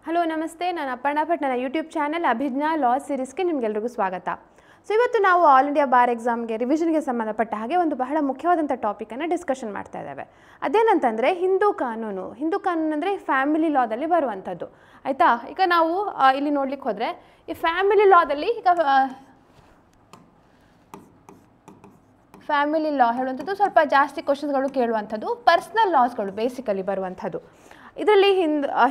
Hello ನಮಸ್ತೆ, ನಾನು ಅಪರ್ಣಾ ಭಟ್. ನನ್ನ ಯೂಟ್ಯೂಬ್ ಚಾನಲ್ ಅಭಿಜ್ಞಾ ಲಾ ಸೀರೀಸ್ಗೆ ನಿಮಗೆಲ್ಲರಿಗೂ ಸ್ವಾಗತ. ಸೊ ಇವತ್ತು ನಾವು ಆಲ್ ಇಂಡಿಯಾ ಬಾರ್ ಎಕ್ಸಾಮ್ಗೆ ರಿವಿಷನ್ಗೆ ಸಂಬಂಧಪಟ್ಟ ಹಾಗೆ ಒಂದು ಬಹಳ ಮುಖ್ಯವಾದಂಥ ಟಾಪಿಕನ್ನು ಡಿಸ್ಕಷನ್ ಮಾಡ್ತಾ ಇದ್ದೇವೆ. ಅದೇನಂತಂದರೆ ಹಿಂದೂ ಕಾನೂನು ಅಂದರೆ ಫ್ಯಾಮಿಲಿ ಲಾದಲ್ಲಿ ಬರುವಂಥದ್ದು. ಆಯಿತಾ, ಈಗ ನಾವು ಇಲ್ಲಿ ನೋಡ್ಲಿಕ್ಕೆ ಹೋದರೆ ಈ ಫ್ಯಾಮಿಲಿ ಲಾದಲ್ಲಿ ಈಗ ಫ್ಯಾಮಿಲಿ ಲಾ ಹೇಳುವಂಥದ್ದು ಸ್ವಲ್ಪ ಜಾಸ್ತಿ ಕ್ವಶನ್ಸ್ಗಳು ಕೇಳುವಂಥದ್ದು, ಪರ್ಸ್ನಲ್ ಲಾಸ್ಗಳು ಬೇಸಿಕಲಿ ಬರುವಂಥದ್ದು. ಇದರಲ್ಲಿ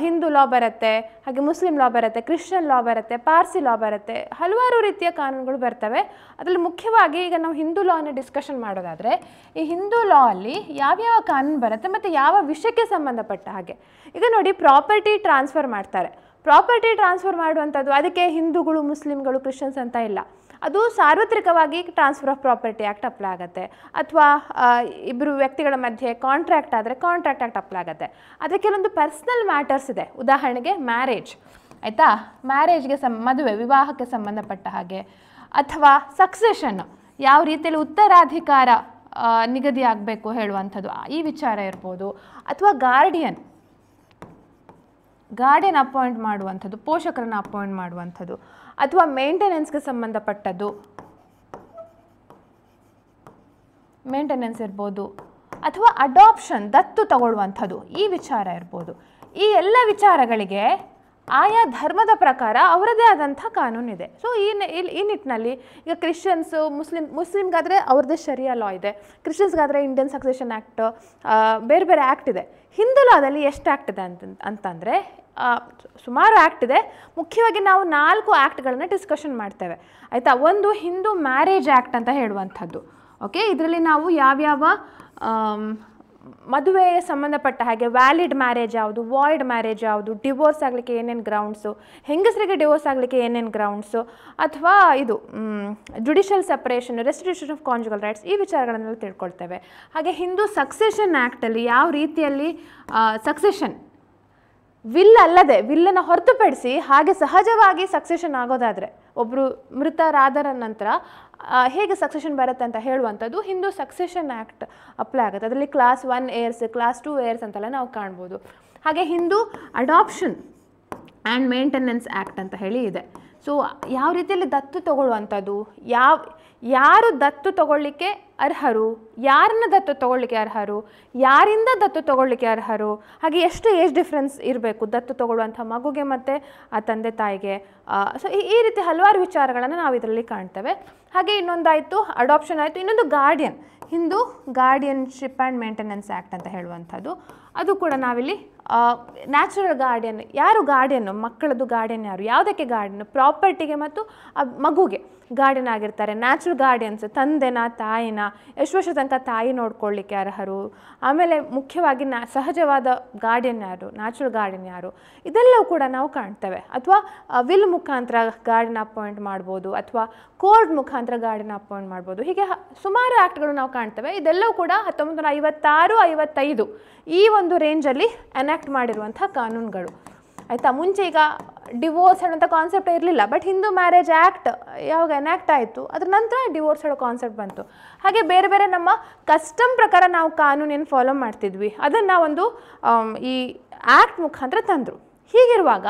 ಹಿಂದೂ ಲಾ ಬರುತ್ತೆ, ಹಾಗೆ ಮುಸ್ಲಿಂ ಲಾ ಬರುತ್ತೆ, ಕ್ರಿಶ್ಚಿಯನ್ ಲಾ ಬರುತ್ತೆ, ಪಾರ್ಸಿ ಲಾ ಬರುತ್ತೆ, ಹಲವಾರು ರೀತಿಯ ಕಾನೂನುಗಳು ಬರ್ತವೆ. ಅದರಲ್ಲಿ ಮುಖ್ಯವಾಗಿ ಈಗ ನಾವು ಹಿಂದೂ ಲಾನ ಡಿಸ್ಕಷನ್ ಮಾಡೋದಾದರೆ ಈ ಹಿಂದೂ ಲಾ ಅಲ್ಲಿ ಯಾವ್ಯಾವ ಕಾನೂನು ಬರುತ್ತೆ ಮತ್ತು ಯಾವ ವಿಷಯಕ್ಕೆ ಸಂಬಂಧಪಟ್ಟ ಹಾಗೆ. ಈಗ ನೋಡಿ, ಪ್ರಾಪರ್ಟಿ ಟ್ರಾನ್ಸ್ಫರ್ ಮಾಡ್ತಾರೆ. ಪ್ರಾಪರ್ಟಿ ಟ್ರಾನ್ಸ್ಫರ್ ಮಾಡುವಂಥದ್ದು ಅದಕ್ಕೆ ಹಿಂದೂಗಳು, ಮುಸ್ಲಿಮ್ಗಳು, ಕ್ರಿಶ್ಚಿಯನ್ಸ್ ಅಂತ ಇಲ್ಲ. ಅದು ಸಾರ್ವತ್ರಿಕವಾಗಿ transfer of property act apply ಆಗುತ್ತೆ. ಅಥವಾ ಇಬ್ಬರು ವ್ಯಕ್ತಿಗಳ ಮಧ್ಯೆ ಕಾಂಟ್ರಾಕ್ಟ್ ಆದರೆ ಕಾಂಟ್ರಾಕ್ಟ್ ಆ್ಯಕ್ಟ್ ಅಪ್ಲೈ ಆಗುತ್ತೆ. ಆದರೆ ಕೆಲವೊಂದು ಪರ್ಸ್ನಲ್ ಮ್ಯಾಟರ್ಸ್ ಇದೆ, ಉದಾಹರಣೆಗೆ ಮ್ಯಾರೇಜ್. ಆಯಿತಾ, ಮ್ಯಾರೇಜ್ಗೆ ಮದುವೆ ವಿವಾಹಕ್ಕೆ ಸಂಬಂಧಪಟ್ಟ ಹಾಗೆ, ಅಥವಾ ಸಕ್ಸೆಷನ್ ಯಾವ ರೀತಿಯಲ್ಲಿ ಉತ್ತರಾಧಿಕಾರ ನಿಗದಿ ಆಗಬೇಕು ಹೇಳುವಂಥದ್ದು, ಈ ವಿಚಾರ ಇರ್ಬೋದು. ಅಥವಾ ಗಾರ್ಡಿಯನ್ ಅಪಾಯಿಂಟ್ ಮಾಡುವಂಥದ್ದು, ಪೋಷಕರನ್ನು ಅಪಾಯಿಂಟ್ ಮಾಡುವಂಥದ್ದು. ಅಥವಾ ಮೇಂಟೆನೆನ್ಸ್ಗೆ ಸಂಬಂಧಪಟ್ಟದ್ದು, ಮೇಂಟೆನೆನ್ಸ್ ಇರ್ಬೋದು. ಅಥವಾ ಅಡಾಪ್ಷನ್, ದತ್ತು ತಗೊಳ್ಳುವಂಥದ್ದು, ಈ ವಿಚಾರ ಇರ್ಬೋದು. ಈ ಎಲ್ಲ ವಿಚಾರಗಳಿಗೆ ಆಯಾ ಧರ್ಮದ ಪ್ರಕಾರ ಅವರದೇ ಆದಂಥ ಕಾನೂನಿದೆ. ಸೊ ಈ ನಿಟ್ಟಿನಲ್ಲಿ ಈಗ ಕ್ರಿಶ್ಚಿಯನ್ಸು, ಮುಸ್ಲಿಮ್ಗಾದರೆ ಅವ್ರದ್ದೇ ಶರಿಯಾ ಲಾ ಇದೆ, ಕ್ರಿಶ್ಚಿಯನ್ಸ್ಗಾದರೆ ಇಂಡಿಯನ್ ಸಕ್ಸೆಷನ್ ಆ್ಯಕ್ಟ್, ಬೇರೆ ಬೇರೆ ಆ್ಯಕ್ಟ್ ಇದೆ. ಹಿಂದೂ ಲಾದಲ್ಲಿ ಎಷ್ಟು ಆ್ಯಕ್ಟ್ ಇದೆ ಅಂತಂದರೆ ಸುಮಾರು ಆ್ಯಕ್ಟ್ ಇದೆ. ಮುಖ್ಯವಾಗಿ ನಾವು 4 ಆ್ಯಕ್ಟ್ಗಳನ್ನು ಡಿಸ್ಕಷನ್ ಮಾಡ್ತೇವೆ. ಆಯಿತಾ, ಒಂದು ಹಿಂದೂ ಮ್ಯಾರೇಜ್ ಆ್ಯಕ್ಟ್ ಅಂತ ಹೇಳುವಂಥದ್ದು. ಓಕೆ, ಇದರಲ್ಲಿ ನಾವು ಯಾವ್ಯಾವ ಮದುವೆಗೆ ಸಂಬಂಧಪಟ್ಟ ಹಾಗೆ ವ್ಯಾಲಿಡ್ ಮ್ಯಾರೇಜ್ ಯಾವುದು, ವಾಯ್ಡ್ ಮ್ಯಾರೇಜ್ ಯಾವುದು, ಡಿವೋರ್ಸ್ ಆಗಲಿಕ್ಕೆ ಏನೇನು ಗ್ರೌಂಡ್ಸು, ಹೆಂಗಸರಿಗೆ ಡಿವೋರ್ಸ್ ಆಗಲಿಕ್ಕೆ ಏನೇನು ಗ್ರೌಂಡ್ಸು, ಅಥವಾ ಇದು judicial separation, restitution of conjugal rights, ಈ ವಿಚಾರಗಳನ್ನೆಲ್ಲ ತಿಳ್ಕೊಳ್ತೇವೆ. ಹಾಗೆ ಹಿಂದೂ ಸಕ್ಸೆಷನ್ ಆ್ಯಕ್ಟಲ್ಲಿ ಯಾವ ರೀತಿಯಲ್ಲಿ ಸಕ್ಸೆಷನ್ ವಿಲ್ ಅಲ್ಲದೆ, ವಿಲ್ಲನ್ನು ಹೊರತುಪಡಿಸಿ ಹಾಗೆ ಸಹಜವಾಗಿ ಸಕ್ಸೆಷನ್ ಆಗೋದಾದರೆ ಒಬ್ಬರು ಮೃತರಾದರ ನಂತರ ಹೇಗೆ ಸಕ್ಸೆಷನ್ ಬರುತ್ತೆ ಅಂತ ಹೇಳುವಂಥದ್ದು ಹಿಂದೂ ಸಕ್ಸೆಷನ್ ಆ್ಯಕ್ಟ್ ಅಪ್ಲೈ ಆಗುತ್ತೆ. ಅದರಲ್ಲಿ ಕ್ಲಾಸ್ 1 ಏರ್ಸ್, ಕ್ಲಾಸ್ 2 ಏರ್ಸ್ ಅಂತೆಲ್ಲ ನಾವು ಕಾಣ್ಬೋದು. ಹಾಗೆ Hindu adoption and maintenance act ಅಂತ ಹೇಳಿ ಇದೆ. ಸೊ ಯಾವ ರೀತಿಯಲ್ಲಿ ದತ್ತು ತಗೊಳ್ಳುವಂಥದ್ದು, ಯಾರು ದತ್ತು ತಗೊಳ್ಳಿಕ್ಕೆ ಅರ್ಹರು, ಯಾರನ್ನ ದತ್ತು ತಗೊಳ್ಳಿಕ್ಕೆ ಅರ್ಹರು, ಯಾರಿಂದ ದತ್ತು ತಗೊಳ್ಳಿಕ್ಕೆ ಅರ್ಹರು, ಹಾಗೆ ಎಷ್ಟು ಏಜ್ ಡಿಫ್ರೆನ್ಸ್ ಇರಬೇಕು ದತ್ತು ತಗೊಳ್ಳುವಂಥ ಮಗುಗೆ ಮತ್ತು ಆ ತಂದೆ ತಾಯಿಗೆ. ಸೊ ಈ ರೀತಿ ಹಲವಾರು ವಿಚಾರಗಳನ್ನು ನಾವು ಇದರಲ್ಲಿ ಕಾಣ್ತೇವೆ. ಹಾಗೆ ಇನ್ನೊಂದಾಯಿತು ಅಡಾಪ್ಷನ್ ಆಯಿತು. ಇನ್ನೊಂದು guardian, Hindu guardianship and maintenance act ಅಂತ ಹೇಳುವಂಥದ್ದು. ಅದು ಕೂಡ ನಾವಿಲ್ಲಿ ನ್ಯಾಚುರಲ್ ಗಾರ್ಡಿಯನ್, ಯಾರು ಗಾರ್ಡಿಯನ್ನು, ಮಕ್ಕಳದ್ದು ಗಾರ್ಡಿಯನ್ ಯಾರು, ಯಾವುದಕ್ಕೆ ಗಾರ್ಡಿಯನ್, ಪ್ರಾಪರ್ಟಿಗೆ ಮತ್ತು ಮಗುಗೆ ಗಾರ್ಡಿಯನ್ ಆಗಿರ್ತಾರೆ. ನ್ಯಾಚುರಲ್ ಗಾರ್ಡಿಯನ್ಸ್ ತಂದೆನ, ತಾಯಿನ, ಎಷ್ಟು ವರ್ಷ ತನಕ ತಾಯಿ ನೋಡ್ಕೊಳ್ಳಿಕ್ಕೆ ಅರ್ಹರು. ಆಮೇಲೆ ಮುಖ್ಯವಾಗಿ ಸಹಜವಾದ ಗಾರ್ಡಿಯನ್ ಯಾರು, ನ್ಯಾಚುರಲ್ ಗಾರ್ಡಿಯನ್ ಯಾರು, ಇದೆಲ್ಲವೂ ಕೂಡ ನಾವು ಕಾಣ್ತೇವೆ. ಅಥವಾ ವಿಲ್ ಮುಖಾಂತರ ಗಾರ್ಡಿಯನ್ ಅಪಾಯಿಂಟ್ ಮಾಡ್ಬೋದು, ಅಥವಾ ಕೋರ್ಟ್ ಮುಖಾಂತರ ಗಾರ್ಡಿಯನ್ ಅಪಾಯಿಂಟ್ ಮಾಡ್ಬೋದು. ಹೀಗೆ ಸುಮಾರು ಆ್ಯಕ್ಟ್ಗಳು ನಾವು ಕಾಣ್ತೇವೆ. ಇದೆಲ್ಲವೂ ಕೂಡ 1956-55 ಈ ಒಂದು ರೇಂಜಲ್ಲಿ ಎನಾಕ್ಟ್ ಮಾಡಿರುವಂಥ ಕಾನೂನುಗಳು. ಆಯಿತಾ, ಮುಂಚೆ ಈಗ ಡಿವೋರ್ಸ್ ಹೇಳುವಂಥ ಕಾನ್ಸೆಪ್ಟ್ ಇರಲಿಲ್ಲ. ಬಟ್ ಹಿಂದೂ ಮ್ಯಾರೇಜ್ ಆ್ಯಕ್ಟ್ ಯಾವಾಗ ಎನಾಕ್ಟ್ ಆಯಿತು ಅದರ ನಂತರ ಡಿವೋರ್ಸ್ ಹೇಳೋ ಕಾನ್ಸೆಪ್ಟ್ ಬಂತು. ಹಾಗೆ ಬೇರೆ ಬೇರೆ ನಮ್ಮ ಕಸ್ಟಮ್ ಪ್ರಕಾರ ನಾವು ಕಾನೂನೇನು ಫಾಲೋ ಮಾಡ್ತಿದ್ವಿ ಅದನ್ನು ಒಂದು ಈ ಆ್ಯಕ್ಟ್ ಮುಖಾಂತರ ತಂದರು. ಹೀಗಿರುವಾಗ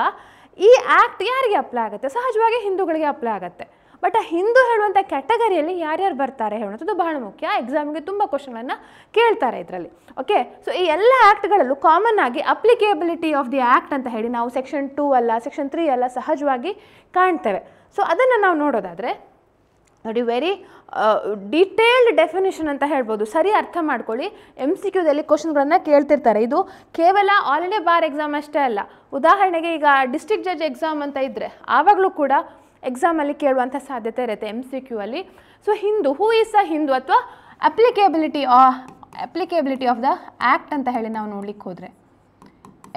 ಈ ಆ್ಯಕ್ಟ್ ಯಾರಿಗೆ ಅಪ್ಲೈ ಆಗುತ್ತೆ? ಸಹಜವಾಗಿ ಹಿಂದೂಗಳಿಗೆ ಅಪ್ಲೈ ಆಗುತ್ತೆ. ಬಟ್ ಆ ಹಿಂದೂ ಹೇಳುವಂಥ ಕ್ಯಾಟಗರಿಯಲ್ಲಿ ಯಾರ್ಯಾರು ಬರ್ತಾರೆ ಹೇಳುವಂಥದ್ದು ಬಹಳ ಮುಖ್ಯ. ಎಕ್ಸಾಮಿಗೆ ತುಂಬ ಕ್ವಶನ್ಗಳನ್ನು ಕೇಳ್ತಾರೆ ಇದರಲ್ಲಿ. ಓಕೆ, ಸೊ ಈ ಎಲ್ಲ ಆ್ಯಕ್ಟ್ಗಳಲ್ಲೂ ಕಾಮನ್ ಆಗಿ ಅಪ್ಲಿಕೇಬಿಲಿಟಿ ಆಫ್ ದಿ ಆ್ಯಕ್ಟ್ ಅಂತ ಹೇಳಿ ನಾವು ಸೆಕ್ಷನ್ 2 ಅಲ್ಲ, ಸೆಕ್ಷನ್ 3 ಅಲ್ಲ ಸಹಜವಾಗಿ ಕಾಣ್ತೇವೆ. ಸೊ ಅದನ್ನು ನಾವು ನೋಡೋದಾದರೆ ನೋಡಿ, ವೆರಿ ಡೀಟೇಲ್ಡ್ ಡೆಫಿನಿಷನ್ ಅಂತ ಹೇಳ್ಬೋದು. ಸರಿ ಅರ್ಥ ಮಾಡ್ಕೊಳ್ಳಿ. MCQದಲ್ಲಿ ಕ್ವಶನ್ಗಳನ್ನು ಕೇಳ್ತಿರ್ತಾರೆ. ಇದು ಕೇವಲ ಆಲ್ ಇಂಡಿಯಾ ಬಾರ್ ಎಕ್ಸಾಮ್ ಅಷ್ಟೇ ಅಲ್ಲ. ಉದಾಹರಣೆಗೆ ಈಗ ಡಿಸ್ಟ್ರಿಕ್ಟ್ ಜಡ್ಜ್ ಎಕ್ಸಾಮ್ ಅಂತ ಇದ್ದರೆ ಆವಾಗಲೂ ಕೂಡ ಎಕ್ಸಾಮಲ್ಲಿ ಕೇಳುವಂಥ ಸಾಧ್ಯತೆ ಇರುತ್ತೆ MCQ ಅಲ್ಲಿ. So Hindu, who is a Hindu, ಅಥವಾ ಅಪ್ಲಿಕೇಬಿಲಿಟಿ ಆಫ್ ದ ಆ್ಯಕ್ಟ್ ಅಂತ ಹೇಳಿ ನಾವು ನೋಡ್ಲಿಕ್ಕೆ ಹೋದರೆ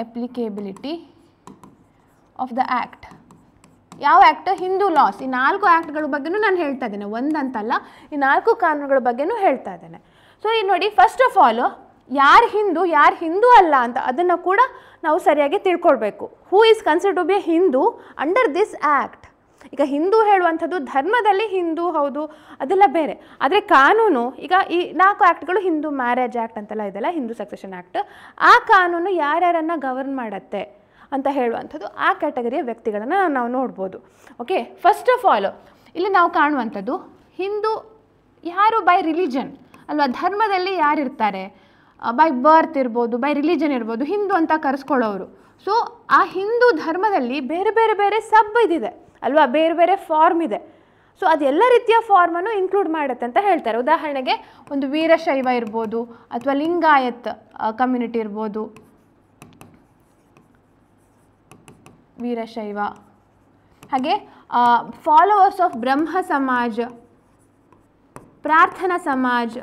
ಅಪ್ಲಿಕೇಬಿಲಿಟಿ ಆಫ್ ದ ಆ್ಯಕ್ಟ್, ಯಾವ ಆ್ಯಕ್ಟ್? ಹಿಂದೂ ಲಾಸ್. ಈ 4 ಆ್ಯಕ್ಟ್ಗಳ ಬಗ್ಗೆನೂ ನಾನು ಹೇಳ್ತಾ ಇದ್ದೇನೆ, ಒಂದಂತಲ್ಲ, ಈ 4 ಕಾನೂನುಗಳ ಬಗ್ಗೆನೂ ಹೇಳ್ತಾ ಇದ್ದೇನೆ. ಸೊ ಈ ನೋಡಿ, ಫಸ್ಟ್ ಆಫ್ ಆಲ್ ಯಾರು ಹಿಂದೂ ಅಲ್ಲ ಅಂತ ಅದನ್ನು ಕೂಡ ನಾವು ಸರಿಯಾಗಿ ತಿಳ್ಕೊಳ್ಬೇಕು. Who is considered to be a Hindu under this act. ಈಗ ಹಿಂದೂ ಹೇಳುವಂಥದ್ದು ಧರ್ಮದಲ್ಲಿ ಹಿಂದೂ ಹೌದು, ಅದೆಲ್ಲ ಬೇರೆ. ಆದರೆ ಕಾನೂನು, ಈಗ ಈ 4 ಆ್ಯಕ್ಟ್ಗಳು, ಹಿಂದೂ ಮ್ಯಾರೇಜ್ ಆ್ಯಕ್ಟ್ ಅಂತೆಲ್ಲ ಇದೆಲ್ಲ, ಹಿಂದೂ ಸಕ್ಸೆಷನ್ ಆ್ಯಕ್ಟ್, ಆ ಕಾನೂನು ಯಾರ್ಯಾರನ್ನು ಗವರ್ನ್ ಮಾಡುತ್ತೆ ಅಂತ ಹೇಳುವಂಥದ್ದು ಆ ಕ್ಯಾಟಗರಿಯ ವ್ಯಕ್ತಿಗಳನ್ನು ನಾವು ನೋಡ್ಬೋದು. ಓಕೆ, ಫಸ್ಟ್ ಆಫ್ ಆಲ್ ಇಲ್ಲಿ ನಾವು ಕಾಣುವಂಥದ್ದು ಹಿಂದೂ ಯಾರು ಬೈ ರಿಲಿಜನ್ ಅಲ್ವಾ, ಧರ್ಮದಲ್ಲಿ ಯಾರಿರ್ತಾರೆ, ಬೈ ಬರ್ತ್ ಇರ್ಬೋದು, ಬೈ ರಿಲಿಜನ್ ಇರ್ಬೋದು, ಹಿಂದೂ ಅಂತ ಕರೆಸ್ಕೊಳ್ಳೋರು. ಸೊ ಆ ಹಿಂದೂ ಧರ್ಮದಲ್ಲಿ ಬೇರೆ ಬೇರೆ ಬೇರೆ ಸಬ್ ಇದಿದೆ ಅಲ್ವಾ, ಬೇರೆ ಬೇರೆ ಫಾರ್ಮ್ ಇದೆ. ಸೊ ಅದೆಲ್ಲ ರೀತಿಯ ಫಾರ್ಮನ್ನು ಇನ್ಕ್ಲೂಡ್ ಮಾಡುತ್ತೆ ಅಂತ ಹೇಳ್ತಾರೆ. ಉದಾಹರಣೆಗೆ ಒಂದು ವೀರಶೈವ ಇರ್ಬೋದು, ಅಥವಾ ಲಿಂಗಾಯತ್ ಕಮ್ಯುನಿಟಿ ಇರ್ಬೋದು, ವೀರಶೈವ, ಹಾಗೆ ಫಾಲೋವರ್ಸ್ ಆಫ್ ಬ್ರಹ್ಮ ಸಮಾಜ್, ಪ್ರಾರ್ಥನಾ ಸಮಾಜ್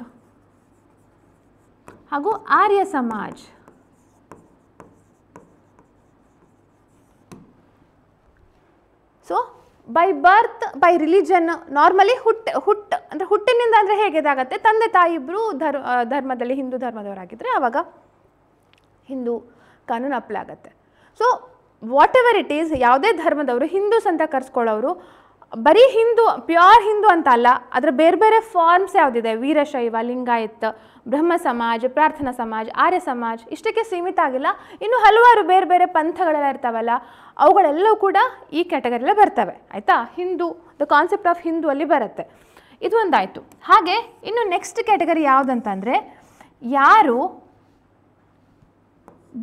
ಹಾಗೂ Arya Samaj. So by birth, by religion, normally ಅಂದರೆ ಹುಟ್ಟಿನಿಂದ ಅಂದರೆ ಹೇಗಿದಾಗತ್ತೆ, ತಂದೆ ತಾಯಿ ಇಬ್ಬರು ಧರ್ಮದಲ್ಲಿ ಹಿಂದೂ ಧರ್ಮದವರಾಗಿದ್ದರೆ ಆವಾಗ ಹಿಂದೂ ಕಾನೂನು ಅಪ್ಲೈ ಆಗುತ್ತೆ. So what ever it is, ಯಾವುದೇ ಧರ್ಮದವರು ಹಿಂದೂಸ್ ಅಂತ ಕರೆಸ್ಕೊಳ್ಳೋರು ಬರೀ ಹಿಂದೂ, ಪ್ಯೂರ್ ಹಿಂದೂ ಅಂತ ಅಲ್ಲ, ಅದರ ಬೇರೆ ಬೇರೆ ಫಾರ್ಮ್ಸ್ ಯಾವುದಿದೆ, ವೀರಶೈವ, ಲಿಂಗಾಯತ್, ಬ್ರಹ್ಮ ಸಮಾಜ್, ಪ್ರಾರ್ಥನಾ ಸಮಾಜ್, ಆರ್ಯ ಸಮಾಜ್, ಇಷ್ಟಕ್ಕೆ ಸೀಮಿತ ಆಗಿಲ್ಲ. ಇನ್ನು ಹಲವಾರು ಬೇರೆ ಬೇರೆ ಪಂಥಗಳೆಲ್ಲ ಇರ್ತಾವಲ್ಲ, ಅವುಗಳೆಲ್ಲವೂ ಕೂಡ ಈ ಕ್ಯಾಟಗರಿಯಲ್ಲೇ ಬರ್ತವೆ. ಆಯಿತಾ, Hindu, the concept of Hindu ಅಲ್ಲಿ ಬರುತ್ತೆ. ಇದು ಒಂದಾಯಿತು. ಹಾಗೆ ಇನ್ನು ನೆಕ್ಸ್ಟ್ ಕ್ಯಾಟಗರಿ ಯಾವುದಂತಂದರೆ ಯಾರು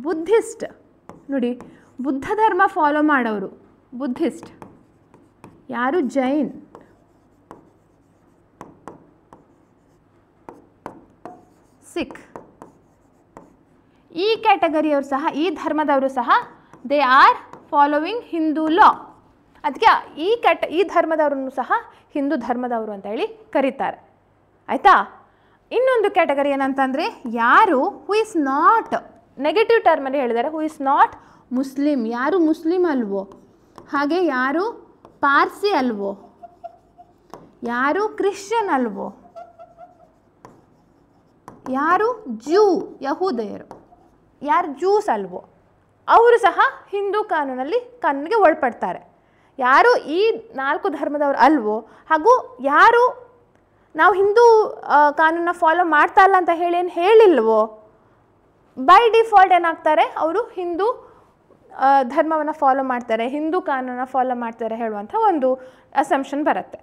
ಬುದ್ಧಿಸ್ಟ್, ನೋಡಿ ಬುದ್ಧ ಧರ್ಮ ಫಾಲೋ ಮಾಡೋರು ಬುದ್ಧಿಸ್ಟ್, ಯಾರು ಜೈನ್, ಸಿಖ್, ಈ ಕ್ಯಾಟಗರಿಯವರು ಸಹ, ಈ ಧರ್ಮದವರು ಸಹ ದೇ ಆರ್ ಫಾಲೋವಿಂಗ್ ಹಿಂದೂ ಲಾ. ಅದಕ್ಕೆ ಈ ಧರ್ಮದವ್ರನ್ನು ಸಹ ಹಿಂದೂ ಧರ್ಮದವರು ಅಂತ ಹೇಳಿ ಕರೀತಾರೆ. ಆಯಿತಾ, ಇನ್ನೊಂದು ಕ್ಯಾಟಗರಿ ಏನಂತಂದರೆ ಯಾರು ಹೂ ಇಸ್ ನಾಟ್, ನೆಗೆಟಿವ್ ಟರ್ಮಲ್ಲಿ ಹೇಳಿದ್ದಾರೆ, ಹೂ ಇಸ್ ನಾಟ್ ಮುಸ್ಲಿಂ, ಯಾರು ಮುಸ್ಲಿಂ ಅಲ್ವೋ, ಹಾಗೆ ಯಾರು ಪಾರ್ಸಿ ಅಲ್ವೋ, ಯಾರು ಕ್ರಿಶ್ಚಿಯನ್ ಅಲ್ವೋ, ಯಾರು ಜೂ ಯಹೂದಯರು, ಯಾರು ಜ್ಯೂಸ್ ಅಲ್ವೋ, ಅವರು ಸಹ ಹಿಂದೂ ಕಾನೂನಿಗೆ ಒಳಪಡ್ತಾರೆ. ಯಾರು ಈ 4 ಧರ್ಮದವರು ಅಲ್ವೋ, ಹಾಗೂ ಯಾರು ನಾವು ಹಿಂದೂ ಕಾನೂನನ್ನ ಫಾಲೋ ಮಾಡ್ತಾ ಇಲ್ಲ ಅಂತ ಹೇಳಿ ಏನು ಹೇಳಿಲ್ವೋ, ಬೈ ಡಿಫಾಲ್ಟ್ ಏನಾಗ್ತಾರೆ, ಅವರು ಹಿಂದೂ ಧರ್ಮವನ್ನು ಫಾಲೋ ಮಾಡ್ತಾರೆ, ಹಿಂದೂ ಕಾನೂನನ್ನು ಫಾಲೋ ಮಾಡ್ತಾರೆ ಹೇಳುವಂಥ ಒಂದು ಅಸಂಪ್ಷನ್ ಬರುತ್ತೆ.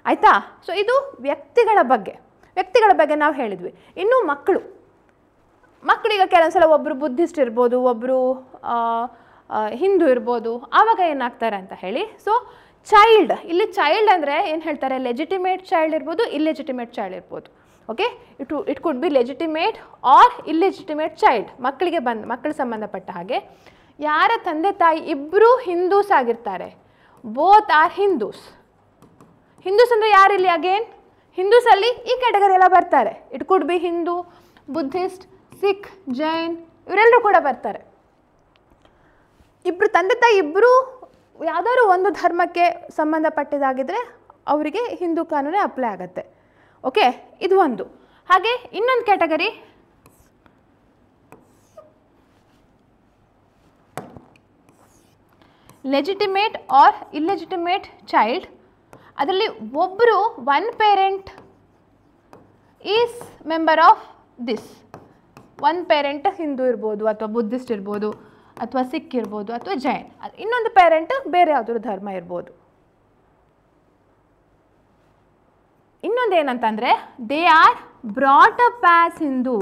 ಆಯಿತಾ, ಸೊ ಇದು ವ್ಯಕ್ತಿಗಳ ಬಗ್ಗೆ ನಾವು ಹೇಳಿದ್ವಿ. ಇನ್ನು ಮಕ್ಕಳಿಗೆ ಕೆಲವೊಂದ್ಸಲ ಒಬ್ಬರು ಬುದ್ಧಿಸ್ಟ್ ಇರ್ಬೋದು, ಒಬ್ಬರು ಹಿಂದೂ ಇರ್ಬೋದು, ಆವಾಗ ಏನಾಗ್ತಾರೆ ಅಂತ ಹೇಳಿ. ಸೊ ಚೈಲ್ಡ್, ಇಲ್ಲಿ ಚೈಲ್ಡ್ ಅಂದರೆ ಏನು ಹೇಳ್ತಾರೆ, ಲೆಜಿಟಿಮೇಟ್ ಚೈಲ್ಡ್ ಇರ್ಬೋದು, ಇಲ್ಲೆಜಿಟಿಮೇಟ್ ಚೈಲ್ಡ್ ಇರ್ಬೋದು. Okay, it could be legitimate or illegitimate child. ಮಕ್ಕಳು ಸಂಬಂಧಪಟ್ಟ ಹಾಗೆ ಯಾರ ತಂದೆ ತಾಯಿ ಇಬ್ಬರೂ ಹಿಂದೂಸ್ ಆಗಿರ್ತಾರೆ, ಬೋತ್ ಆರ್ ಹಿಂದೂಸ್. ಹಿಂದೂಸ್ ಅಂದರೆ ಯಾರಿಲ್ಲಿ ಅಗೇನ್, ಹಿಂದೂಸಲ್ಲಿ ಈ ಕ್ಯಾಟಗರಿ ಎಲ್ಲ ಬರ್ತಾರೆ. It could B Hindu, Buddhist, Sikh, Jain, ಇವರೆಲ್ಲರೂ ಕೂಡ ಬರ್ತಾರೆ. ಇಬ್ಬರು ತಂದೆ ತಾಯಿ ಇಬ್ಬರು ಯಾವುದಾದ್ರು ಒಂದು ಧರ್ಮಕ್ಕೆ ಸಂಬಂಧಪಟ್ಟಿದ್ದಾಗಿದ್ದರೆ ಅವರಿಗೆ ಹಿಂದೂ ಕಾನೂನೇ ಅಪ್ಲೈ ಆಗುತ್ತೆ. ಓಕೆ, ಇದು ಒಂದು. ಹಾಗೆ ಇನ್ನೊಂದು category legitimate or illegitimate child. ಅದರಲ್ಲಿ ಒಬ್ಬರು one parent is member of this. One parent Hindu ಇರ್ಬೋದು, ಅಥವಾ ಬುದ್ಧಿಸ್ಟ್ ಇರ್ಬೋದು, ಅಥವಾ ಸಿಖ್ ಇರ್ಬೋದು, ಅಥವಾ ಜೈನ್. ಇನ್ನೊಂದು ಪೇರೆಂಟ್ ಬೇರೆ ಯಾವುದಾದ್ರು ಧರ್ಮ ಇರ್ಬೋದು. ಇನ್ನೊಂದು ಏನಂತಂದರೆ they are brought up as Hindu.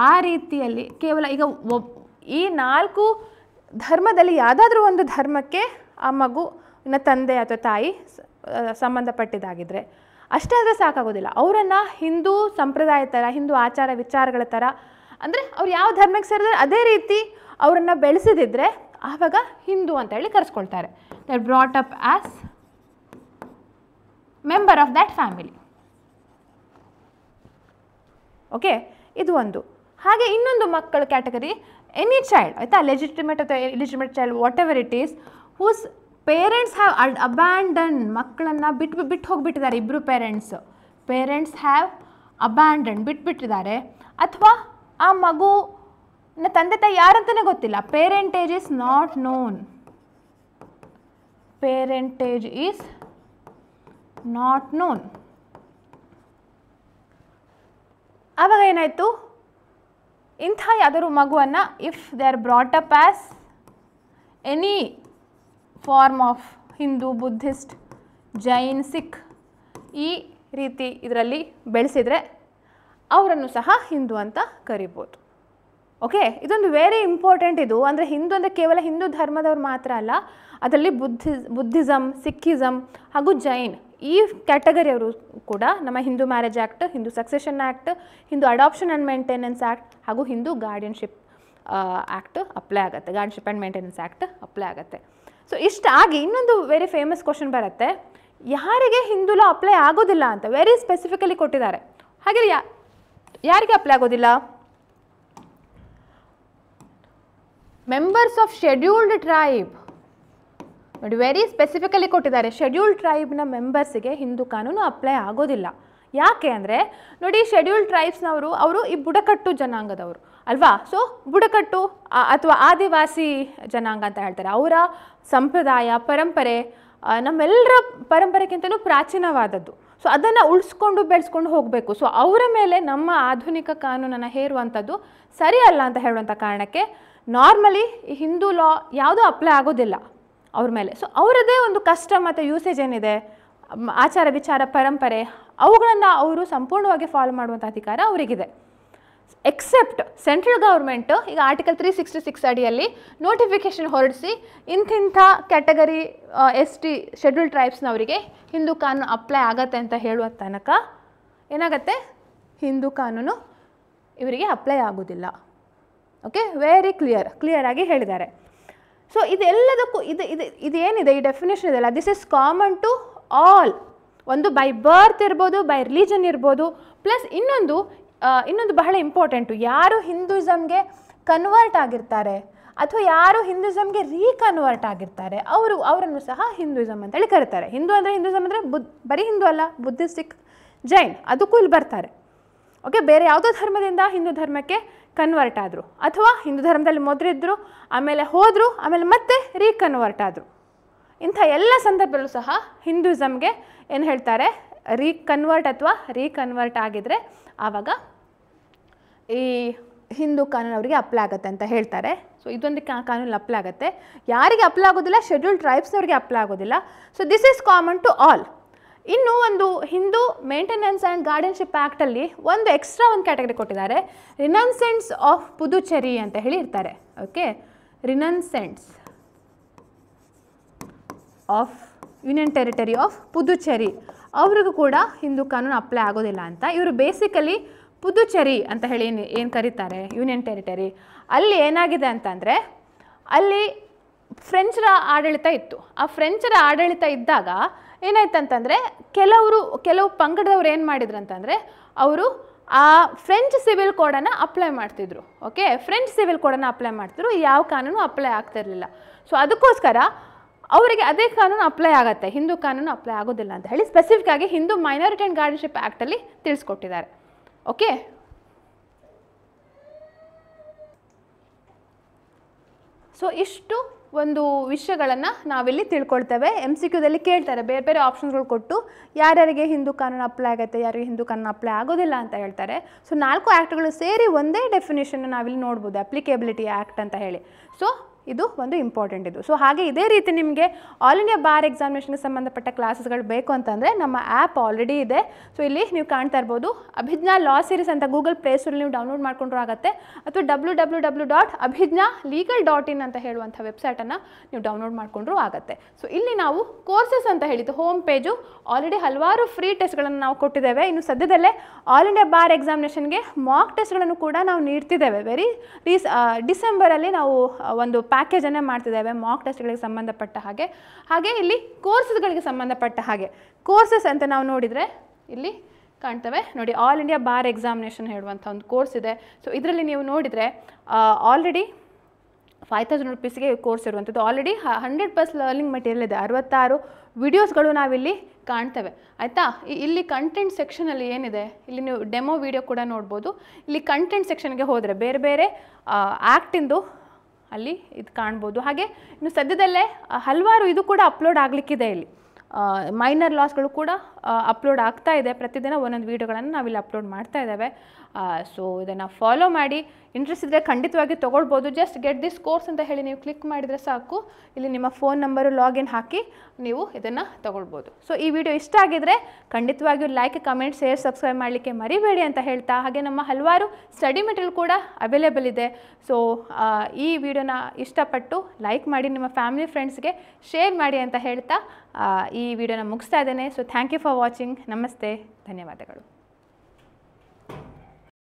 ಆ ರೀತಿಯಲ್ಲಿ ಕೇವಲ ಈಗ ಈ 4 ಧರ್ಮದಲ್ಲಿ ಯಾವುದಾದ್ರೂ ಒಂದು ಧರ್ಮಕ್ಕೆ ಆ ಮಗುವಿನ ತಂದೆ ಅಥವಾ ತಾಯಿ ಸಂಬಂಧಪಟ್ಟಿದ್ದಾಗಿದ್ದರೆ ಅಷ್ಟೇ ಆದರೆ ಸಾಕಾಗೋದಿಲ್ಲ. ಅವರನ್ನು ಹಿಂದೂ ಸಂಪ್ರದಾಯ ಥರ, ಹಿಂದೂ ಆಚಾರ ವಿಚಾರಗಳ ಥರ, ಅಂದರೆ ಅವ್ರು ಯಾವ ಧರ್ಮಕ್ಕೆ ಸೇರಿದ್ರೆ ಅದೇ ರೀತಿ ಅವರನ್ನು ಬೆಳೆಸಿದಿದ್ರೆ ಆವಾಗ ಹಿಂದೂ ಅಂತ ಹೇಳಿ ಕರೆಸ್ಕೊಳ್ತಾರೆ. They are brought up as member of that family. Okay, ಇದು ಒಂದು. ಹಾಗೆ ಇನ್ನೊಂದು ಮಕ್ಕಳ ಕ್ಯಾಟಗರಿ ಎನಿ ಚೈಲ್ಡ್, ಆಯಿತಾ, ಲೆಜಿಟಿಮೇಟ್ ಅಥವಾ illegitimate child, whatever it is, whose parents have abandon, ಮಕ್ಕಳನ್ನು ಬಿಟ್ಟು ಹೋಗಿಬಿಟ್ಟಿದ್ದಾರೆ. ಇಬ್ಬರು ಪೇರೆಂಟ್ಸ್ ಹ್ಯಾವ್ ಅಬ್ಯಾಂಡನ್, ಬಿಟ್ಬಿಟ್ಟಿದ್ದಾರೆ. ಅಥವಾ ಆ ಮಗುನ ತಂದೆ ತಾಯಿ ಯಾರಂತಲೇ ಗೊತ್ತಿಲ್ಲ. Parentage is not known. Parentage is not known. ಆವಾಗ ಏನಾಯಿತು, ಇಂಥ ಯಾವ್ದಾದ್ರು ಮಗುವನ್ನು if they are brought up as any form of Hindu, Buddhist, Jain, Sikh ಈ ರೀತಿ ಇದರಲ್ಲಿ ಬೆಳೆಸಿದರೆ ಅವರನ್ನು ಸಹ ಹಿಂದೂ ಅಂತ ಕರಿಬೋದು. ಓಕೆ, ಇದೊಂದು ವೆರಿ ಇಂಪಾರ್ಟೆಂಟ್. ಇದು ಅಂದರೆ ಹಿಂದೂ ಅಂದರೆ ಕೇವಲ ಹಿಂದೂ ಧರ್ಮದವ್ರು ಮಾತ್ರ ಅಲ್ಲ, ಅದರಲ್ಲಿ ಬುದ್ಧಿಸಮ್, ಸಿಕ್ಕಿಸಮ್ ಹಾಗೂ ಜೈನ್ ಈ ಕ್ಯಾಟಗರಿಯವರು ಕೂಡ ನಮ್ಮ Hindu marriage act, Hindu succession act, Hindu adoption and maintenance act ಹಾಗೂ ಹಿಂದೂ ಗಾರ್ಡಿಯನ್ಶಿಪ್ ಆ್ಯಕ್ಟ್ ಅಪ್ಲೈ ಆಗುತ್ತೆ, guardianship and maintenance act apply ಆಗುತ್ತೆ. ಸೊ ಇಷ್ಟಾಗಿ ಇನ್ನೊಂದು ವೆರಿ ಫೇಮಸ್ ಕ್ವಶನ್ ಬರುತ್ತೆ, ಯಾರಿಗೆ ಹಿಂದೂ ಲಾ ಅಪ್ಲೈ ಆಗೋದಿಲ್ಲ ಅಂತ ವೆರಿ ಸ್ಪೆಸಿಫಿಕಲಿ ಕೊಟ್ಟಿದ್ದಾರೆ. ಹಾಗೆ ಯಾರಿಗೆ ಅಪ್ಲೈ ಆಗೋದಿಲ್ಲ? Members of scheduled tribe. ನೋಡಿ, ವೆರಿ ಸ್ಪೆಸಿಫಿಕಲಿ ಕೊಟ್ಟಿದ್ದಾರೆ, ಶೆಡ್ಯೂಲ್ಡ್ ಟ್ರೈಬ್ನ ಮೆಂಬರ್ಸಿಗೆ ಹಿಂದೂ ಕಾನೂನು ಅಪ್ಲೈ ಆಗೋದಿಲ್ಲ. ಯಾಕೆ ಅಂದರೆ ನೋಡಿ, ಶೆಡ್ಯೂಲ್ಡ್ ಟ್ರೈಬ್ಸ್ನವರು ಅವರು ಈ ಬುಡಕಟ್ಟು ಜನಾಂಗದವರು ಅಲ್ವಾ. ಸೊ ಬುಡಕಟ್ಟು ಅಥವಾ ಆದಿವಾಸಿ ಜನಾಂಗ ಅಂತ ಹೇಳ್ತಾರೆ. ಅವರ ಸಂಪ್ರದಾಯ, ಪರಂಪರೆ ನಮ್ಮೆಲ್ಲರ ಪರಂಪರೆಗಿಂತಲೂ ಪ್ರಾಚೀನವಾದದ್ದು. ಸೊ ಅದನ್ನು ಉಳಿಸ್ಕೊಂಡು ಬೆಳೆಸ್ಕೊಂಡು ಹೋಗಬೇಕು. ಸೊ ಅವರ ಮೇಲೆ ನಮ್ಮ ಆಧುನಿಕ ಕಾನೂನನ್ನು ಹೇರುವಂಥದ್ದು ಸರಿಯಲ್ಲ ಅಂತ ಹೇಳುವಂಥ ಕಾರಣಕ್ಕೆ ನಾರ್ಮಲಿ ಈ ಹಿಂದೂ ಲಾ ಯಾವುದೂ ಅಪ್ಲೈ ಆಗೋದಿಲ್ಲ ಅವ್ರ ಮೇಲೆ. ಸೊ ಅವರದೇ ಒಂದು ಕಸ್ಟಮ್ ಮತ್ತು ಯೂಸೇಜ್ ಏನಿದೆ, ಆಚಾರ ವಿಚಾರ ಪರಂಪರೆ, ಅವುಗಳನ್ನು ಅವರು ಸಂಪೂರ್ಣವಾಗಿ ಫಾಲೋ ಮಾಡುವಂಥ ಅಧಿಕಾರ ಅವರಿಗಿದೆ. ಎಕ್ಸೆಪ್ಟ್ ಸೆಂಟ್ರಲ್ ಗೌರ್ಮೆಂಟ್ ಈಗ ಆರ್ಟಿಕಲ್ 366 ಅಡಿಯಲ್ಲಿ ನೋಟಿಫಿಕೇಷನ್ ಹೊರಡಿಸಿ ಇಂತಿಂಥ ಕ್ಯಾಟಗರಿ ST ಶೆಡ್ಯೂಲ್ಡ್ ಟ್ರೈಬ್ಸ್ನವರಿಗೆ ಹಿಂದೂ ಕಾನೂನು ಅಪ್ಲೈ ಆಗತ್ತೆ ಅಂತ ಹೇಳುವ ತನಕ ಏನಾಗುತ್ತೆ, ಹಿಂದೂ ಕಾನೂನು ಇವರಿಗೆ ಅಪ್ಲೈ ಆಗೋದಿಲ್ಲ. ಓಕೆ, ವೆರಿ ಕ್ಲಿಯರಾಗಿ ಹೇಳಿದ್ದಾರೆ. ಸೊ ಇದೆಲ್ಲದಕ್ಕೂ ಇದೇನಿದೆ ಈ ಡೆಫಿನೇಷನ್ ಇದೆಲ್ಲ, this is common to all. ಒಂದು ಬೈ ಬರ್ತ್ ಇರ್ಬೋದು, ಬೈ ರಿಲಿಜನ್ ಇರ್ಬೋದು, ಪ್ಲಸ್ ಇನ್ನೊಂದು ಬಹಳ ಇಂಪಾರ್ಟೆಂಟು, ಯಾರು ಹಿಂದೂಯಿಸಮ್ಗೆ ಕನ್ವರ್ಟ್ ಆಗಿರ್ತಾರೆ ಅಥವಾ ಯಾರು ಹಿಂದೂಯಿಸಮ್ಗೆ ರೀಕನ್ವರ್ಟ್ ಆಗಿರ್ತಾರೆ ಅವರನ್ನು ಸಹ ಹಿಂದೂಯಿಸಮ್ ಅಂತೇಳಿ ಕರೀತಾರೆ. ಹಿಂದೂಯಿಸಮ್ ಅಂದರೆ ಬರೀ ಹಿಂದೂ ಅಲ್ಲ, ಬುದ್ಧಿಸ್ಟ್, ಸಿಖ್, ಜೈನ್ ಅದಕ್ಕೂ ಇಲ್ಲಿ ಬರ್ತಾರೆ. ಓಕೆ, ಬೇರೆ ಯಾವುದೋ ಧರ್ಮದಿಂದ ಹಿಂದೂ ಧರ್ಮಕ್ಕೆ ಕನ್ವರ್ಟ್ ಆದರು ಅಥವಾ ಹಿಂದೂ ಧರ್ಮದಲ್ಲಿ ಮೊದಲಿದ್ದರು, ಆಮೇಲೆ ಹೋದರು, ಆಮೇಲೆ ಮತ್ತೆ ರೀಕನ್ವರ್ಟ್ ಆದರು. ಇಂಥ ಎಲ್ಲ ಸಂದರ್ಭದಲ್ಲೂ ಸಹ ಹಿಂದೂಯಿಸಮ್ಗೆ ಏನು ಹೇಳ್ತಾರೆ, ರೀಕನ್ವರ್ಟ್ ಆಗಿದ್ದರೆ ಆವಾಗ ಈ ಹಿಂದೂ ಕಾನೂನು ಅವರಿಗೆ ಅಪ್ಲೈ ಆಗುತ್ತೆ ಅಂತ ಹೇಳ್ತಾರೆ. ಸೊ ಇದೊಂದು ಕಾನೂನು ಅಪ್ಲೈ ಆಗುತ್ತೆ. ಯಾರಿಗೆ ಅಪ್ಲೈ ಆಗೋದಿಲ್ಲ, ಶೆಡ್ಯೂಲ್ಡ್ ಟ್ರೈಬ್ಸ್ನವ್ರಿಗೆ ಅಪ್ಲೈ ಆಗೋದಿಲ್ಲ. So this is common to all. ಇನ್ನು ಒಂದು ಹಿಂದೂ ಮೇಂಟೆನೆನ್ಸ್ ಆ್ಯಂಡ್ ಗಾರ್ಡಿಯನ್ಶಿಪ್ ಆ್ಯಕ್ಟಲ್ಲಿ ಒಂದು ಎಕ್ಸ್ಟ್ರಾ ಒಂದು ಕ್ಯಾಟಗರಿ ಕೊಟ್ಟಿದ್ದಾರೆ, ರಿನನ್ಸೆಂಟ್ಸ್ ಆಫ್ ಪುದುಚೇರಿ ಅಂತ ಹೇಳಿ ಇರ್ತಾರೆ. Okay, renoncants of union territory of Puducherry ಅವ್ರಿಗೂ ಕೂಡ ಹಿಂದೂ ಕಾನೂನು ಅಪ್ಲೈ ಆಗೋದಿಲ್ಲ ಅಂತ. ಇವರು ಬೇಸಿಕಲಿ ಪುದುಚೇರಿ ಅಂತ ಹೇಳಿ ಏನು ಕರೀತಾರೆ, ಯೂನಿಯನ್ ಟೆರಿಟರಿ, ಅಲ್ಲಿ ಏನಾಗಿದೆ ಅಂತಂದರೆ ಅಲ್ಲಿ ಫ್ರೆಂಚರ ಆಡಳಿತ ಇತ್ತು. ಆ ಫ್ರೆಂಚರ ಆಡಳಿತ ಇದ್ದಾಗ ಏನಾಯ್ತಂತಂದರೆ ಕೆಲವು ಪಂಗಡದವ್ರು ಏನು ಮಾಡಿದ್ರು ಅಂತಂದರೆ ಅವರು ಆ ಫ್ರೆಂಚ್ ಸಿವಿಲ್ ಕೋಡನ್ನು ಅಪ್ಲೈ ಮಾಡ್ತಿದ್ರು. ಓಕೆ, ಫ್ರೆಂಚ್ ಸಿವಿಲ್ ಕೋಡನ್ನು ಅಪ್ಲೈ ಮಾಡ್ತಿದ್ರು, ಯಾವ ಕಾನೂನು ಅಪ್ಲೈ ಆಗ್ತಿರಲಿಲ್ಲ. ಸೊ ಅದಕ್ಕೋಸ್ಕರ ಅವರಿಗೆ ಅದೇ ಕಾನೂನು ಅಪ್ಲೈ ಆಗುತ್ತೆ, ಹಿಂದೂ ಕಾನೂನು ಅಪ್ಲೈ ಆಗೋದಿಲ್ಲ ಅಂತ ಹೇಳಿ ಸ್ಪೆಸಿಫಿಕ್ ಆಗಿ ಹಿಂದೂ ಮೈನಾರಿಟಿ ಆ್ಯಂಡ್ ಗಾರ್ಡಿಯನ್ಶಿಪ್ ಆ್ಯಕ್ಟಲ್ಲಿ ತಿಳಿಸ್ಕೊಟ್ಟಿದ್ದಾರೆ. ಓಕೆ, ಸೊ ಇಷ್ಟು ಒಂದು ವಿಷಯಗಳನ್ನು ನಾವಿಲ್ಲಿ ತಿಳ್ಕೊಳ್ತೇವೆ. MCQದಲ್ಲಿ ಕೇಳ್ತಾರೆ, ಬೇರೆ ಬೇರೆ ಆಪ್ಷನ್ಸ್ಗಳು ಕೊಟ್ಟು ಯಾರ್ಯಾರಿಗೆ ಹಿಂದೂ ಕಾನೂನು ಅಪ್ಲೈ ಆಗುತ್ತೆ, ಯಾರಿಗೆ ಹಿಂದೂ ಕಾನೂನು ಅಪ್ಲೈ ಆಗೋದಿಲ್ಲ ಅಂತ ಹೇಳ್ತಾರೆ. ಸೊ 4 ಆ್ಯಕ್ಟ್ಗಳು ಸೇರಿ ಒಂದೇ ಡೆಫಿನೇಷನ್ ನಾವಿಲ್ಲಿ ನೋಡ್ಬೋದು, ಅಪ್ಲಿಕೇಬಿಲಿಟಿ ಆ್ಯಕ್ಟ್ ಅಂತ ಹೇಳಿ. ಸೊ ಇದು ಒಂದು ಇಂಪಾರ್ಟೆಂಟ್ ಇದು. ಸೊ ಹಾಗೆ ಇದೇ ರೀತಿ ನಿಮಗೆ ಆಲ್ ಇಂಡಿಯಾ ಬಾರ್ ಎಕ್ಸಾಮಿನೇಷನ್ಗೆ ಸಂಬಂಧಪಟ್ಟ ಕ್ಲಾಸಸ್ಗಳು ಬೇಕು ಅಂತಂದರೆ ನಮ್ಮ ಆ್ಯಪ್ ಆಲ್ರೆಡಿ ಇದೆ. ಸೊ ಇಲ್ಲಿ ನೀವು ಕಾಣ್ತಾ ಇರ್ಬೋದು, ಅಭಿಜ್ಞಾ ಲಾ ಸೀರೀಸ್ ಅಂತ ಗೂಗಲ್ ಪ್ಲೇಸ್ಟೋರಲ್ಲಿ ನೀವು ಡೌನ್ಲೋಡ್ ಮಾಡ್ಕೊಂಡ್ರೂ ಆಗುತ್ತೆ, ಅಥವಾ www.abhijnalegal.in ಅಂತ ಹೇಳುವಂಥ ವೆಬ್ಸೈಟನ್ನು ನೀವು ಡೌನ್ಲೋಡ್ ಮಾಡ್ಕೊಂಡ್ರೂ ಆಗುತ್ತೆ. ಸೊ ಇಲ್ಲಿ ನಾವು ಕೋರ್ಸಸ್ ಅಂತ ಹೇಳಿದ್ದು ಹೋಮ್ ಪೇಜು ಆಲ್ರೆಡಿ ಹಲವಾರು ಫ್ರೀ ಟೆಸ್ಟ್ಗಳನ್ನು ನಾವು ಕೊಟ್ಟಿದ್ದೇವೆ. ಇನ್ನು ಸದ್ಯದಲ್ಲೇ ಆಲ್ ಇಂಡಿಯಾ ಬಾರ್ ಎಕ್ಸಾಮಿನೇಷನ್ಗೆ ಮಾಕ್ ಟೆಸ್ಟ್ಗಳನ್ನು ಕೂಡ ನಾವು ನೀಡ್ತಿದ್ದೇವೆ. ಡಿಸೆಂಬರಲ್ಲಿ ನಾವು ಒಂದು ಪ್ಯಾಕೇಜನ್ನೇ ಮಾಡ್ತಿದ್ದೇವೆ ಮಾಕ್ ಟೆಸ್ಟ್ಗಳಿಗೆ ಸಂಬಂಧಪಟ್ಟ ಹಾಗೆ ಇಲ್ಲಿ ಕೋರ್ಸಸ್ಗಳಿಗೆ ಸಂಬಂಧಪಟ್ಟ ಹಾಗೆ ಕೋರ್ಸಸ್ ಅಂತ ನಾವು ನೋಡಿದರೆ ಇಲ್ಲಿ ಕಾಣ್ತವೆ ನೋಡಿ, ಆಲ್ ಇಂಡಿಯಾ ಬಾರ್ ಎಕ್ಸಾಮಿನೇಷನ್ ಹೇಳುವಂಥ ಒಂದು ಕೋರ್ಸ್ ಇದೆ. ಸೊ ಇದರಲ್ಲಿ ನೀವು ನೋಡಿದರೆ ಆಲ್ರೆಡಿ 5000 ರೂಪೀಸ್ಗೆ ಕೋರ್ಸ್ ಇರುವಂಥದ್ದು. ಆಲ್ರೆಡಿ 100+ ಲರ್ನಿಂಗ್ ಮೆಟೀರಿಯಲ್ ಇದೆ, 66 ವಿಡಿಯೋಸ್ಗಳು ನಾವಿಲ್ಲಿ ಕಾಣ್ತೇವೆ ಆಯಿತಾ. ಇಲ್ಲಿ ಕಂಟೆಂಟ್ ಸೆಕ್ಷನಲ್ಲಿ ಏನಿದೆ, ಇಲ್ಲಿ ನೀವು ಡೆಮೋ ವಿಡಿಯೋ ಕೂಡ ನೋಡ್ಬೋದು. ಇಲ್ಲಿ ಕಂಟೆಂಟ್ ಸೆಕ್ಷನ್ಗೆ ಹೋದರೆ ಬೇರೆ ಬೇರೆ ಆ್ಯಕ್ಟಿಂದು ಅಲ್ಲಿ ಇದು ಕಾಣ್ಬೋದು. ಹಾಗೆ ಇನ್ನು ಸದ್ಯದಲ್ಲೇ ಹಲವಾರು ಇದು ಕೂಡ ಅಪ್ಲೋಡ್ ಆಗಲಿಕ್ಕಿದೆ. ಇಲ್ಲಿ ಮೈನರ್ ಲಾಸ್ಗಳು ಕೂಡ ಅಪ್ಲೋಡ್ ಆಗ್ತಾ ಇದೆ. ಪ್ರತಿದಿನ ಒಂದೊಂದು ವೀಡಿಯೋಗಳನ್ನು ನಾವಿಲ್ಲಿ ಅಪ್ಲೋಡ್ ಮಾಡ್ತಾ ಇದ್ದೇವೆ. ಸೊ ಇದನ್ನು ಫಾಲೋ ಮಾಡಿ. ಇಂಟ್ರೆಸ್ಟ್ ಇದ್ದರೆ ಖಂಡಿತವಾಗಿ ತೊಗೊಳ್ಬೋದು. ಜಸ್ಟ್ ಗೆಟ್ ದಿಸ್ ಕೋರ್ಸ್ ಅಂತ ಹೇಳಿ ನೀವು ಕ್ಲಿಕ್ ಮಾಡಿದರೆ ಸಾಕು, ಇಲ್ಲಿ ನಿಮ್ಮ ಫೋನ್ ನಂಬರು ಲಾಗಿನ್ ಹಾಕಿ ನೀವು ಇದನ್ನು ತೊಗೊಳ್ಬೋದು. ಸೊ ಈ ವಿಡಿಯೋ ಇಷ್ಟ ಆಗಿದರೆ ಖಂಡಿತವಾಗಿಯೂ ಲೈಕ್, ಕಮೆಂಟ್, ಶೇರ್, ಸಬ್ಸ್ಕ್ರೈಬ್ ಮಾಡಲಿಕ್ಕೆ ಮರಿಬೇಡಿ ಅಂತ ಹೇಳ್ತಾ, ಹಾಗೆ ನಮ್ಮ ಹಲವಾರು ಸ್ಟಡಿ ಮೆಟೀರಿಯಲ್ ಕೂಡ ಅವೈಲೇಬಲ್ ಇದೆ. ಸೊ ಈ ವಿಡಿಯೋನ ಇಷ್ಟಪಟ್ಟು ಲೈಕ್ ಮಾಡಿ, ನಿಮ್ಮ ಫ್ಯಾಮಿಲಿ ಫ್ರೆಂಡ್ಸ್ಗೆ ಶೇರ್ ಮಾಡಿ ಅಂತ ಹೇಳ್ತಾ ಈ ವಿಡಿಯೋನ ಮುಗಿಸ್ತಾ ಇದ್ದೇನೆ. So thank you for watching. ನಮಸ್ತೆ, ಧನ್ಯವಾದಗಳು.